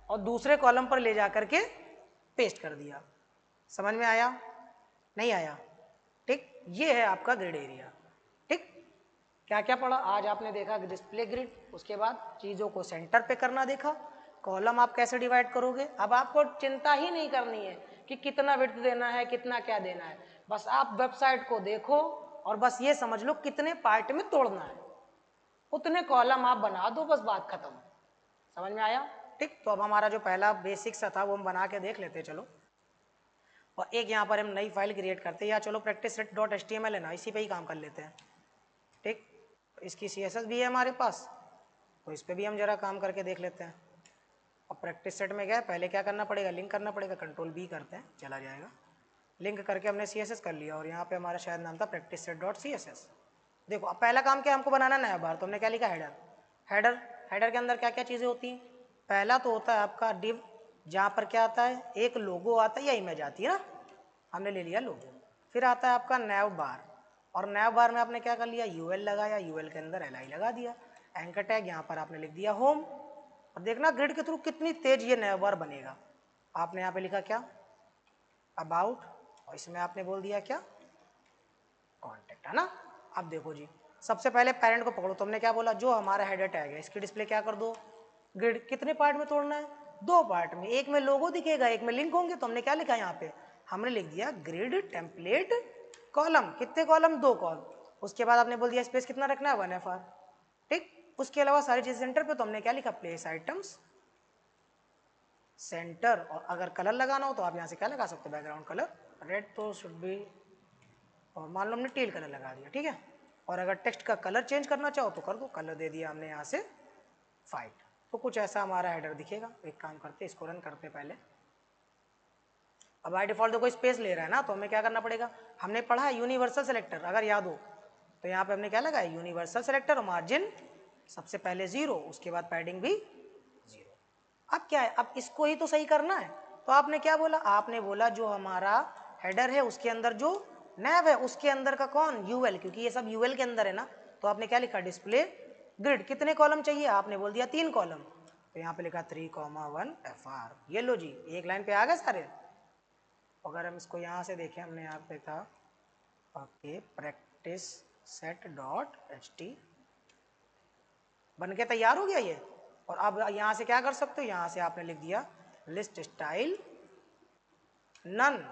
और दूसरे कॉलम पर ले जा करके पेस्ट कर दिया। समझ में आया नहीं आया, ठीक। ये है आपका ग्रिड एरिया, ठीक। क्या क्या पढ़ा आज आपने देखा कि डिस्प्ले ग्रिड, उसके बाद चीज़ों को सेंटर पे करना देखा, कॉलम आप कैसे डिवाइड करोगे। अब आपको चिंता ही नहीं करनी है कि कितना विड्थ देना है, कितना क्या देना है, बस आप वेबसाइट को देखो और बस ये समझ लो कितने पार्ट में तोड़ना है, उतने कॉलम आप बना दो, बस बात खत्म। समझ में आया? ठीक, तो अब हमारा जो पहला बेसिक सा था वो हम बना के देख लेते हैं। चलो, और एक यहाँ पर हम नई फाइल क्रिएट करते हैं, या चलो practice.html है ना, इसी पे ही काम कर लेते हैं। ठीक, इसकी CSS भी है हमारे पास, तो इस पर भी हम जरा काम करके देख लेते हैं। और प्रैक्टिस सेट में क्या है, पहले क्या करना पड़ेगा, लिंक करना पड़ेगा, Ctrl+B करते हैं, चला जाएगा। लिंक करके हमने CSS कर लिया, और यहाँ पे हमारा शायद नाम था practice.css। देखो अब पहला काम क्या हमको बनाना नया बार, तो हमने क्या लिखा, हेडर। हेडर हेडर के अंदर क्या क्या चीज़ें होती हैं, पहला तो होता है आपका डिव, जहाँ पर क्या आता है, एक लोगो आता है या इमेज आती है ना, हमने ले लिया लोगो। फिर आता है आपका नैव बार, और नैव बार में आपने क्या कर लिया, UL लगाया, UL के अंदर LI लगा दिया। एंकर टैग यहाँ पर आपने लिख दिया होम। और देखना ग्रिड के थ्रू कितनी तेज ये नैव बार बनेगा। आपने यहाँ पे लिखा क्या, अबाउट, और इसमें आपने बोल दिया क्या, कॉन्टेक्ट, है ना। अब देखो जी, सबसे पहले पेरेंट को पकड़ो, तुमने क्या बोला, जो हमारा हेडर टैग है इसकी डिस्प्ले क्या कर दो, ग्रिड। कितने पार्ट में तोड़ना है, 2 पार्ट में, एक में लोगो दिखेगा, एक में लिंक होंगे। तो हमने क्या लिखा यहाँ पे, हमने लिख दिया ग्रिड टेम्पलेट कॉलम। कितने कॉलम, 2 कॉलम। उसके बाद आपने बोल दिया स्पेस कितना रखना है, 1FR। ठीक, उसके अलावा सारी चीज सेंटर पे, तो हमने क्या लिखा, प्लेस आइटम्स सेंटर। और अगर कलर लगाना हो तो आप यहाँ से क्या लगा सकते हो, बैकग्राउंड कलर रेड, तो शुड बी, और मान लो हमने टील कलर लगा दिया, ठीक है। और अगर टेक्स्ट का कलर चेंज करना चाहो तो कर दो, कलर दे दिया हमने यहाँ से वाइट। तो कुछ ऐसा हमारा हेडर दिखेगा। एक काम करते, इसको रन करते पहले। अब बाय डिफॉल्ट देखो स्पेस ले रहा है ना, तो हमें क्या करना पड़ेगा, हमने पढ़ा है यूनिवर्सल सेलेक्टर, अगर याद हो तो यहाँ पे हमने क्या लगाया, यूनिवर्सल सेलेक्टर, और मार्जिन सबसे पहले 0, उसके बाद पैडिंग भी 0। अब क्या है, अब इसको ही तो सही करना है। तो आपने क्या बोला, आपने बोला जो हमारा हेडर है उसके अंदर जो नैव है उसके अंदर का कौन, UL, क्योंकि ये सब UL के अंदर है ना। तो आपने क्या लिखा, डिस्प्ले ग्रिड। कितने कॉलम चाहिए, आपने बोल दिया 3 कॉलम। तो यहाँ पे लिखा 3,1FR। ये लो जी, एक लाइन पे आ गए सारे। अगर हम इसको यहाँ से देखें, हमने यहाँ पे था okay, practice set dot HT बन के तैयार हो गया ये। और अब यहाँ से क्या कर सकते हो, यहाँ से आपने लिख दिया लिस्ट स्टाइल नन,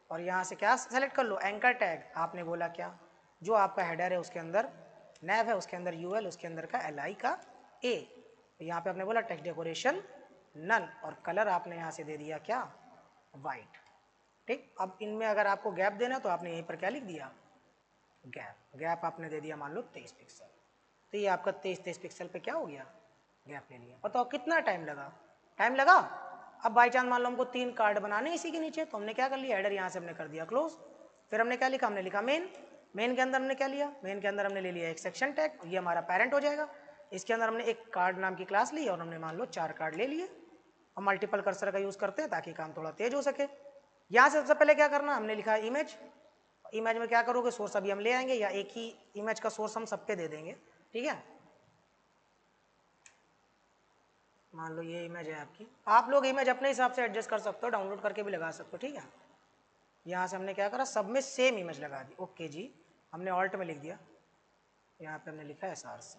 और यहाँ से क्या सेलेक्ट कर लो, एंकर टैग। आपने बोला क्या, जो आपका हेडर है उसके अंदर नैव है, उसके अंदर UL, उसके अंदर का LI का A। तो यहाँ पे आपने बोला टेक्स्ट डेकोरेशन नन, और कलर आपने यहाँ से दे दिया क्या, वाइट। ठीक, अब इनमें अगर आपको गैप देना तो आपने यहीं पर क्या लिख दिया, गैप। गैप आपने दे दिया मान लो 23 पिक्सल। तो ये आपका 23 पिक्सल पे क्या हो गया, गैप ले लिया। बताओ कितना टाइम लगा, टाइम लगा। अब बाई चांस मान लो हमको 3 कार्ड बनाने इसी के नीचे, तो हमने क्या कर लिया, हेडर यहाँ से हमने कर दिया क्लोज। फिर हमने क्या लिखा, हमने लिखा मेन। मेन के अंदर हमने क्या लिया, मेन के अंदर हमने ले लिया एक सेक्शन टैग, ये हमारा पेरेंट हो जाएगा। इसके अंदर हमने एक कार्ड नाम की क्लास ली, और हमने मान लो 4 कार्ड ले लिए। और मल्टीपल कर्सर का यूज करते हैं ताकि काम थोड़ा तेज हो सके। यहाँ से सबसे पहले क्या करना, हमने लिखा इमेज। इमेज में क्या करोगे, सोर्स अभी हम ले आएंगे, या एक ही इमेज का सोर्स हम सबके दे देंगे, ठीक है। मान लो ये इमेज है आपकी, आप लोग इमेज अपने हिसाब से एडजस्ट कर सकते हो, डाउनलोड करके भी लगा सकते हो, ठीक है। यहाँ से हमने क्या करा, सब में सेम इमेज लगा दी, ओके जी। हमने ऑल्ट में लिख दिया, यहाँ पे हमने लिखा है SRC,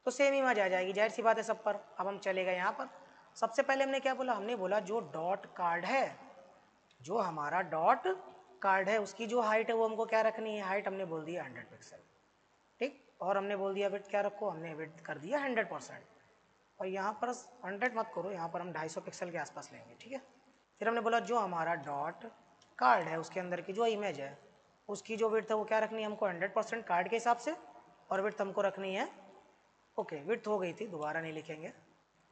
तो सेम इमेज आ जाएगी, जाहिर सी बात है सब पर। अब हम चले गए यहाँ पर। सबसे पहले हमने क्या बोला, हमने बोला जो डॉट कार्ड है, जो हमारा डॉट कार्ड है उसकी जो हाइट है वो हमको क्या रखनी है, हाइट हमने बोल दिया 100 पिक्सल, ठीक। और हमने बोल दिया विड्थ क्या रखो, हमने विड्थ कर दिया 100%। और यहाँ पर 100 मत करो, यहाँ पर हम 250 पिक्सल के आसपास लेंगे, ठीक है। फिर हमने बोला जो हमारा डॉट कार्ड है उसके अंदर की जो इमेज है उसकी जो विड्थ है वो क्या रखनी है हमको, 100% कार्ड के हिसाब से। और विड्थ हमको रखनी है, ओके विड्थ हो गई थी, दोबारा नहीं लिखेंगे।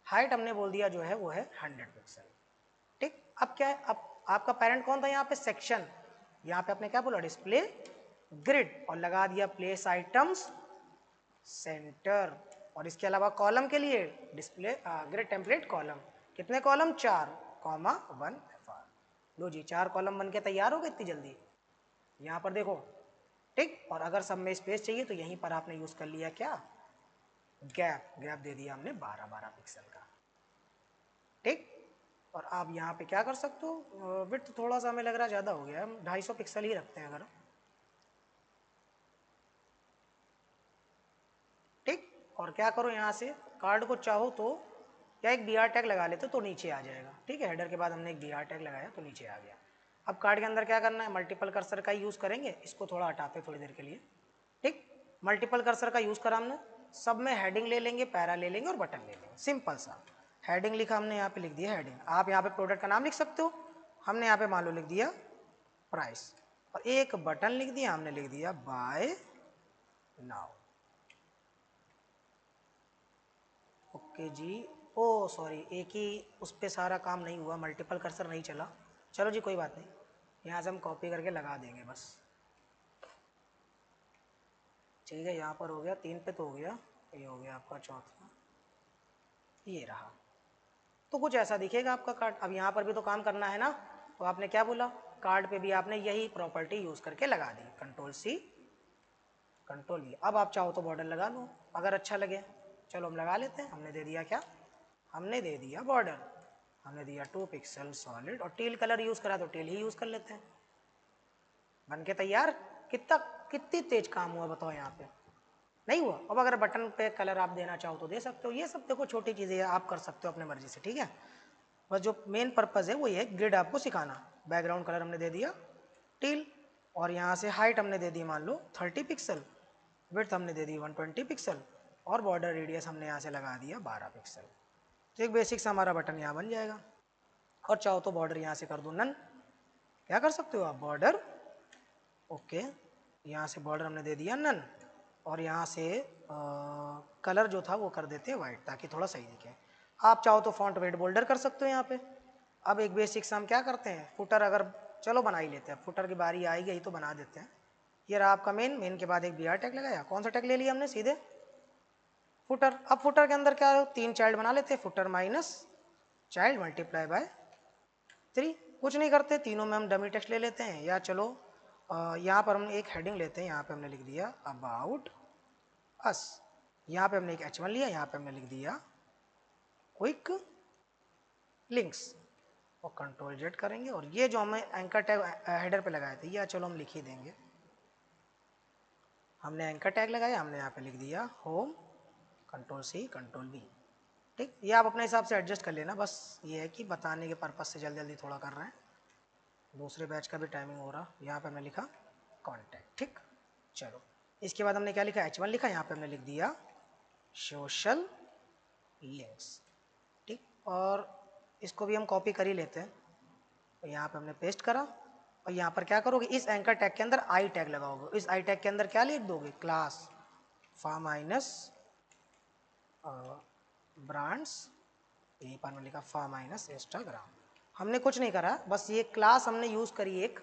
हाइट हमने बोल दिया जो है वो है 100 पिक्सल, ठीक। अब क्या है, अब आपका पेरेंट कौन था यहाँ पे, सेक्शन। यहाँ पे आपने क्या बोला, डिस्प्ले ग्रिड, और लगा दिया प्लेस आइटम्स सेंटर। और इसके अलावा कॉलम के लिए डिस्प्ले ग्रिड टेम्पलेट कॉलम। कितने कॉलम, 4,1FR। लो जी, 4 कॉलम बन के तैयार हो गए इतनी जल्दी, यहाँ पर देखो, ठीक। और अगर सब में स्पेस चाहिए तो यहीं पर आपने यूज कर लिया क्या, गैप। गैप दे दिया हमने 12-12 पिक्सल का, ठीक। और आप यहाँ पे क्या कर सकते हो, विड्थ थोड़ा सा हमें लग रहा है ज़्यादा हो गया, हम 250 पिक्सल ही रखते हैं अगर। और क्या करो यहाँ से कार्ड को चाहो तो या एक br टैग लगा लेते तो नीचे आ जाएगा, ठीक है। हेडर के बाद हमने एक br टैग लगाया तो नीचे आ गया। अब कार्ड के अंदर क्या करना है, मल्टीपल कर्सर का यूज़ करेंगे, इसको थोड़ा हटाते थोड़ी देर के लिए, ठीक। मल्टीपल कर्सर का यूज़ करा हमने, सब में हेडिंग ले लेंगे, पैरा ले लेंगे और बटन ले लेंगे, सिंपल सा। हेडिंग लिखा हमने, यहाँ पे लिख दिया हेडिंग, आप यहाँ पे प्रोडक्ट का नाम लिख सकते हो, हमने यहाँ पे मान लो लिख दिया प्राइस, और एक बटन लिख दिया हमने, लिख दिया बाय नाउ। ओके जी, ओ सॉरी, एक ही उस पर सारा काम नहीं हुआ, मल्टीपल कर्सर नहीं चला, चलो जी कोई बात नहीं, यहाँ से हम कॉपी करके लगा देंगे बस, ठीक है। यहाँ पर हो गया, 3 पे तो हो गया, ये हो गया आपका चौथा, ये रहा। तो कुछ ऐसा दिखेगा आपका कार्ड। अब यहाँ पर भी तो काम करना है ना, तो आपने क्या बोला, कार्ड पे भी आपने यही प्रॉपर्टी यूज़ करके लगा दी, कंट्रोल सी कंट्रोल वी। अब आप चाहो तो बॉर्डर लगा लो अगर अच्छा लगे, चलो हम लगा लेते हैं। हमने दे दिया क्या, हमने दे दिया बॉर्डर, हमने दिया 2 पिक्सल सॉलिड, और टील कलर यूज़ करा तो टील ही यूज़ कर लेते हैं, बन के तैयार। कितनी तेज काम हुआ बताओ, यहाँ पे नहीं हुआ। अब अगर बटन पे कलर आप देना चाहो तो दे सकते हो, ये सब देखो छोटी चीज़ें आप कर सकते हो अपने मर्जी से, ठीक है। बस जो मेन पर्पज़ है वो ये है, ग्रिड आपको सिखाना। बैकग्राउंड कलर हमने दे दिया टील, और यहाँ से हाइट हमने दे दी मान लो 30 पिक्सल, विड्थ हमने दे दी 120 पिक्सल, और बॉर्डर रेडियस हमने यहाँ से लगा दिया 12 पिक्सल। तो एक बेसिक सा हमारा बटन यहाँ बन जाएगा। और चाहो तो बॉर्डर यहाँ से कर दो नन, क्या कर सकते हो आप, बॉर्डर ओके, यहाँ से बॉर्डर हमने दे दिया नन, और यहाँ से कलर जो था वो कर देते हैं वाइट, ताकि थोड़ा सही दिखे। आप चाहो तो फॉन्ट वेट बोल्डर कर सकते हो यहाँ पे। अब एक बेसिक सा हम क्या करते हैं, फुटर अगर चलो बना ही लेते हैं, फुटर की बारी आई गई तो बना देते हैं। ये रहा आपका मेन के बाद एक br टैग लगाया, कौन सा टैग ले लिया हमने, सीधे फुटर। अब फुटर के अंदर क्या है, 3 चाइल्ड बना लेते हैं, footer minus child multiply by 3। कुछ नहीं करते, तीनों में हम डमी टेक्स्ट ले लेते हैं, या चलो यहाँ पर हम एक हेडिंग लेते हैं, यहाँ पे हमने लिख दिया अबाउट अस, यहाँ पे हमने एक h1 लिया, यहाँ पे हमने लिख दिया क्विक लिंक्स, और कंट्रोल जेड करेंगे, और ये जो हमें एंकर टैग हेडर पे लगाए थे, ये चलो हम लिख ही देंगे। हमने एंकर टैग लगाया, हमने यहाँ पे लिख दिया home, control C control V, ठीक। ये आप अपने हिसाब से एडजस्ट कर लेना, बस ये है कि बताने के पर्पज़ से जल्दी जल्दी थोड़ा कर रहे हैं, दूसरे बैच का भी टाइमिंग हो रहा। यहाँ पे हमने लिखा कॉन्टैक्ट, ठीक। चलो इसके बाद हमने क्या लिखा, h1 लिखा, यहाँ पे हमने लिख दिया सोशल लिंक्स, ठीक। और इसको भी हम कॉपी कर ही लेते हैं, तो यहाँ पे हमने पेस्ट करा, और यहाँ पर क्या करोगे, इस एंकर टैग के अंदर आई टैग लगाओगे। इस आई टैग के अंदर क्या लिख दोगे, क्लास फॉर माइनस ब्रांड्स, यहीं पर हमने लिखा फॉर माइनस इंस्टाग्राम। हमने कुछ नहीं करा, बस ये क्लास हमने यूज़ करी एक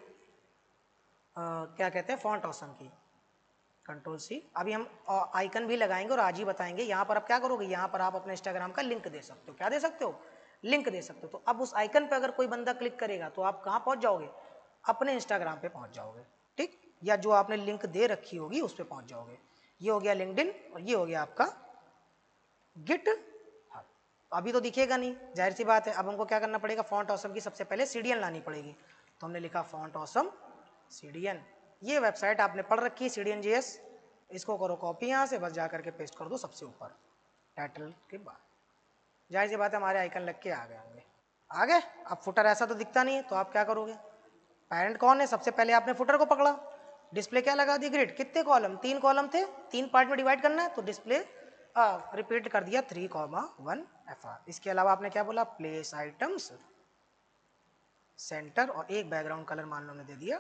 क्या कहते हैं फॉन्ट ऑसम की, कंट्रोल सी। अभी हम आइकन भी लगाएंगे और आज ही बताएंगे। यहाँ पर आप क्या करोगे, यहाँ पर आप अपने इंस्टाग्राम का लिंक दे सकते हो, क्या दे सकते हो, लिंक दे सकते हो। तो अब उस आइकन पे अगर कोई बंदा क्लिक करेगा तो आप कहाँ पहुँच जाओगे, अपने इंस्टाग्राम पे पहुँच जाओगे, ठीक, या जो आपने लिंक दे रखी होगी उस पर पहुँच जाओगे। ये हो गया लिंक्डइन, और ये हो गया आपका गिट हब। अभी तो दिखेगा नहीं, जाहिर सी बात है। अब हमको क्या करना पड़ेगा, फॉन्ट ऑसम की सबसे पहले सीडीएन लानी पड़ेगी, तो हमने लिखा फॉन्ट ऑसम सीडीएन। ये वेबसाइट आपने पढ़ रखी है सीडीएन जेएस, इसको करो कॉपी, यहाँ से बस जा करके पेस्ट कर दो सबसे ऊपर टाइटल के बाद। जाहिर सी बात है हमारे आइकन लग के आ गए होंगे, आ गए। अब फुटर ऐसा तो दिखता नहीं है, तो आप क्या करोगे, पेरेंट कौन है, सबसे पहले आपने फुटर को पकड़ा, डिस्प्ले क्या लगा दी, ग्रिड, कितने कॉलम, 3 कॉलम थे, 3 पार्ट में डिवाइड करना है, तो डिस्प्ले रिपीट कर दिया 3,1 FR। इसके अलावा आपने क्या बोला, प्लेस आइटम्स सेंटर, और एक बैकग्राउंड कलर मान लो हमने दे दिया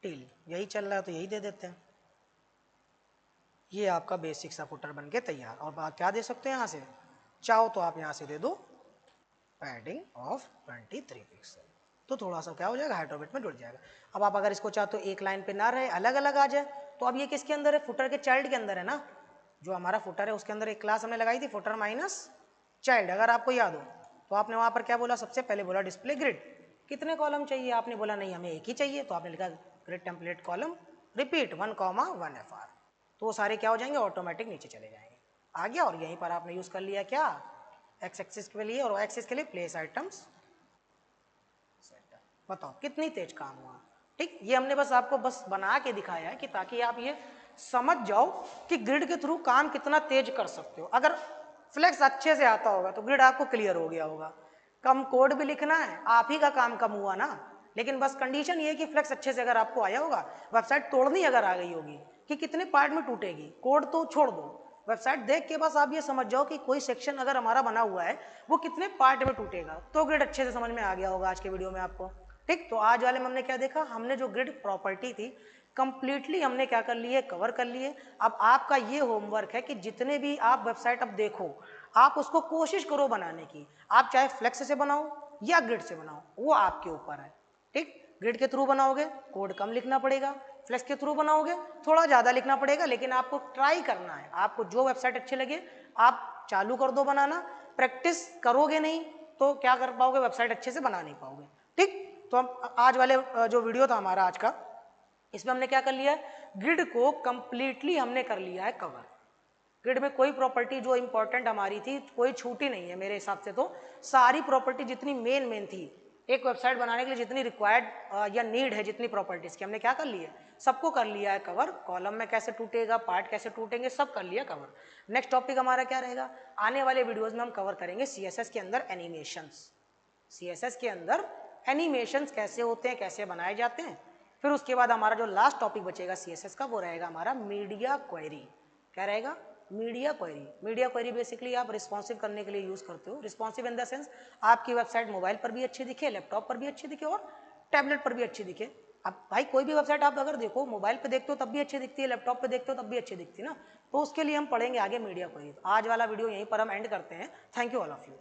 टील। यही चल रहा है तो यही दे देते हैं। ये आपका बेसिक सा फुटर बन के तैयार। और बात क्या दे सकते हैं यहाँ से, चाहो तो आप यहाँ से दे दो पैडिंग ऑफ 23 पिक्सल, तो थोड़ा सा क्या हो जाएगा, हाइड्रोबिट में जुड़ जाएगा। अब आप अगर इसको चाहो तो एक लाइन पे ना रहे, अलग अलग आ जाए, तो अब ये किसके अंदर है, फुटर के चाइल्ड के अंदर है ना। जो हमारा फुटर है उसके अंदर एक क्लास हमने लगाई थी फुटर माइनस चाइल्ड, अगर आपको याद हो तो आपने वहाँ पर क्या बोला, सबसे पहले बोला डिस्प्ले ग्रिड, कितने कॉलम चाहिए, आपने बोला नहीं हमें एक ही चाहिए, तो आपने लिखा grid template column repeat 1,1 FR, तो वो सारे क्या हो जाएंगे, ऑटोमेटिक नीचे चले जाएंगे। आ गया। और यहीं पर आपने यूज़ कर लिया क्या, एक्स एक्सिस के लिए, और वाई एक्सिस के लिए प्लेस आइटम्स। बताओ कितनी तेज काम हुआ, ठीक। ये हमने बस आपको बस बना के दिखाया है कि ताकि आप ये समझ जाओ कि ग्रिड के थ्रू काम कितना तेज कर सकते हो। अगर फ्लेक्स अच्छे से आता होगा तो ग्रिड आपको क्लियर हो गया होगा। कम कोड भी लिखना है, आप ही का काम कम हुआ ना, लेकिन बस कंडीशन ये है कि फ्लेक्स अच्छे से अगर आपको आया होगा, वेबसाइट तोड़नी अगर आ गई होगी कि कितने पार्ट में टूटेगी, कोड तो छोड़ दो, वेबसाइट देख के बस आप ये समझ जाओ कि कोई सेक्शन अगर हमारा बना हुआ है वो कितने पार्ट में टूटेगा, तो ग्रिड अच्छे से समझ में आ गया होगा आज के वीडियो में आपको। ठीक, तो आज वाले में हमने क्या देखा, हमने जो ग्रिड प्रॉपर्टी थी कंप्लीटली हमने क्या कर लिए, कवर कर लिए। अब आपका ये होमवर्क है कि जितने भी आप वेबसाइट अब देखो, आप उसको कोशिश करो बनाने की। आप चाहे फ्लेक्स से बनाओ या ग्रिड से बनाओ, वो आपके ऊपर है। ठीक, ग्रिड के थ्रू बनाओगे कोड कम लिखना पड़ेगा, फ्लेक्स के थ्रू बनाओगे थोड़ा ज़्यादा लिखना पड़ेगा, लेकिन आपको ट्राई करना है। आपको जो वेबसाइट अच्छी लगे आप चालू कर दो बनाना। प्रैक्टिस करोगे नहीं तो क्या कर पाओगे, वेबसाइट अच्छे से बना नहीं पाओगे। ठीक, तो हम आज वाले जो वीडियो था हमारा आज का, इसमें हमने क्या कर लिया है, ग्रिड को कंप्लीटली हमने कर लिया है कवर। ग्रिड में कोई प्रॉपर्टी जो इंपॉर्टेंट हमारी थी कोई छूटी नहीं है मेरे हिसाब से। तो सारी प्रॉपर्टी जितनी मेन थी एक वेबसाइट बनाने के लिए, जितनी रिक्वायर्ड या नीड है, जितनी प्रॉपर्टीज की, हमने क्या कर लिया है, सबको कर लिया है कवर। कॉलम में कैसे टूटेगा, पार्ट कैसे टूटेंगे, सब कर लिया कवर। नेक्स्ट टॉपिक हमारा क्या रहेगा, आने वाले वीडियोज में हम कवर करेंगे CSS के अंदर एनिमेशंस। CSS के अंदर एनिमेशंस कैसे होते हैं, कैसे बनाए जाते हैं। फिर उसके बाद हमारा जो लास्ट टॉपिक बचेगा CSS का, वो रहेगा हमारा मीडिया क्वेरी। क्या रहेगा, media query. Media query basically आप रिस्पॉन्सिव करने के लिए यूज करते हो। रिस्पॉन्सिव इन द सेंस आपकी वेबसाइट मोबाइल पर भी अच्छी दिखे, लैपटॉप पर भी अच्छी दिखे और टैबलेट पर भी अच्छी दिखे। अब भाई कोई भी वेबसाइट आप अगर देखो, मोबाइल पे देखते हो तब भी अच्छी दिखती है, लैपटॉप पे देखते हो तब भी अच्छी दिखती है ना। तो उसके लिए हम पढ़ेंगे आगे मीडिया क्वेरी। आज वाला वीडियो यहीं पर हम एंड करते हैं। Thank you all of you.